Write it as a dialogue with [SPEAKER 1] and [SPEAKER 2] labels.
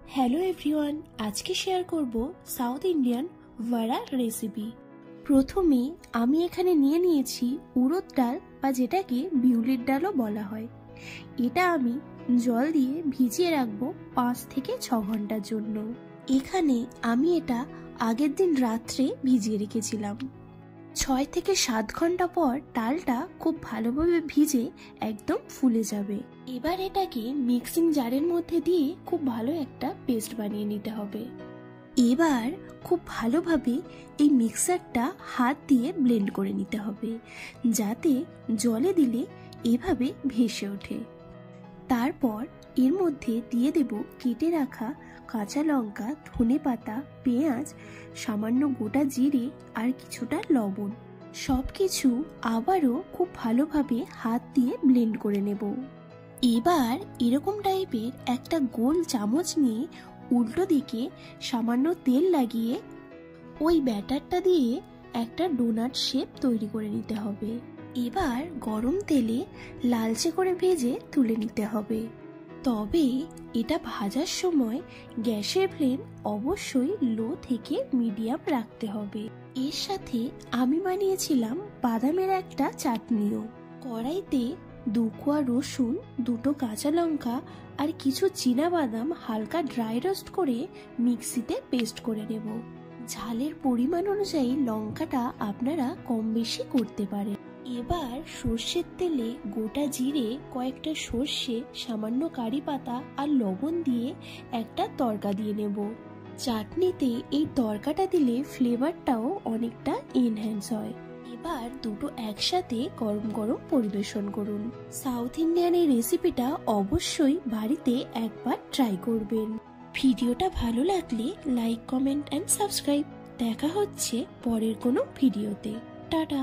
[SPEAKER 1] Hello everyone, আজকে share করব south Indian ভাড়া রেসিপি। প্রথমে আমি এখানে নিয়ে নিয়েছি উড়দ ডাল বা যেটাকে বিউলির ডালও বলা হয়। এটা আমি জল দিয়ে ভিজিয়ে রাখবো 5 থেকে 6 ঘন্টার জন্য। এখানে আমি এটা আগের দিন রাত্রে ভিজিয়ে রেখেছিলাম। 6 থেকে 7 ঘন্টা পর ডালটা খুব ভালোভাবে ভিজে একদম ফুলে যাবে। এবার এটাকে মিক্সিং জারের মধ্যে দিয়ে খুব ভালো একটা পেস্ট বানিয়ে নিতে হবে। এবার খুব ভালোভাবে এই মিক্সারটা হাত দিয়ে ব্লেন্ড করে নিতে হবে, যাতে জলে দিলে এভাবে ভেসে ওঠে। তারপর এর মধ্যে দিয়ে দেব কেটে রাখা কাঁচা লঙ্কা, ধনেপাতা, পেঁয়াজ, সামান্য গোটা জিরে আর কিছুটা লবণ। সবকিছু আবারও খুব ভালোভাবে হাত দিয়ে ব্লেন্ড করে নেব। এবার এরকম টাইপের একটা গোল চামচ নিয়ে উল্টো দিকে সামান্য তেল লাগিয়ে ওই ব্যাটারটা দিয়ে একটা ডোনাট শেপ তৈরি করে নিতে হবে। এবার গরম তেলে লালচে করে ভেজে তুলে নিতে হবে। তবে এটা ভাজার সময় গ্যাসের ফ্লেম অবশ্যই লো থেকে মিডিয়াম রাখতে হবে। এর সাথে আমি বানিয়েছিলাম বাদামের একটা চাটনিও। কড়াইতে 2 কোয়া রসুন, 2টো কাঁচা লঙ্কা আর কিছু চীনা বাদাম হালকা ড্রাই রোস্ট করে মিক্সিতে পেস্ট করে নেব। ঝালের পরিমাণ অনুযায়ী লঙ্কাটা আপনারা কম বেশি করতে পারেন। এবার সর্ষের তেলে গোটা জিরে, কয়েকটা সর্ষে, সামান্য কারি পাতা আর লবণ দিয়ে একটা তড়কা দিয়ে নেব। চাটনিতে এই তড়কাটা দিলে ফ্লেভারটাও অনেকটা এনহ্যান্স হয়। এবার দুটো একসাথে গরম গরম পরিবেশন করুন। সাউথ ইন্ডিয়ান এই রেসিপিটা অবশ্যই বাড়িতে একবার ট্রাই করবেন। ভিডিওটা ভালো লাগলে লাইক, কমেন্ট এন্ড সাবস্ক্রাইব। দেখা হচ্ছে পরের কোনো ভিডিওতে। টাটা।